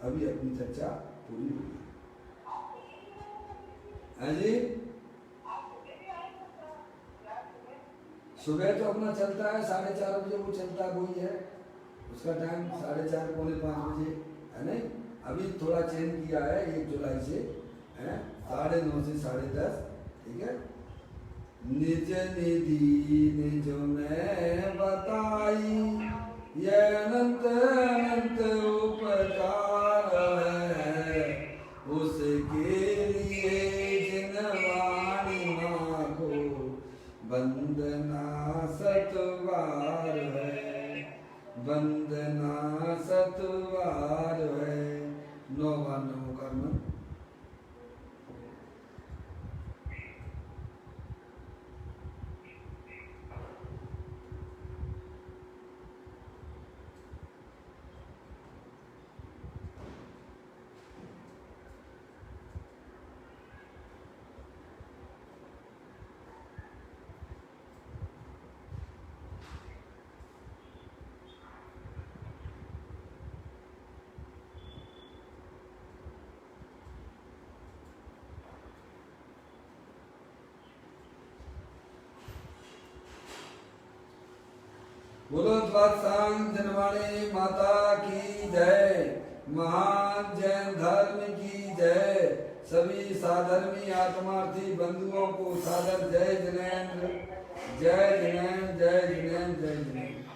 [SPEAKER 1] अभी अपनी चर्चा पूरी होगी। हाँ जी, सुबह तो अपना चलता है 4:30 बजे, वो चलता है वही है, उसका टाइम 4:30 पौने 5 बजे है नहीं। अभी थोड़ा चेंज किया है 1 जुलाई से, है 9:30 से 10:30, ठीक है। निज निधि निज में बताई, ये अनंत अनंत उपकार है, उसके लिए जिन वाणी मांगो वंदना सतवार है, वंदना सतवार है। 9 बार नमो करना। बोलो द्वादशांग जनवाणी माता की जय, महान जैन धर्म की जय। सभी साधर्मी आत्मार्थी बंधुओं को सादर जय जिनेन्द्र, जय जिनेन्द्र, जय जिनेन्द्र, जय जिनेन्द्र।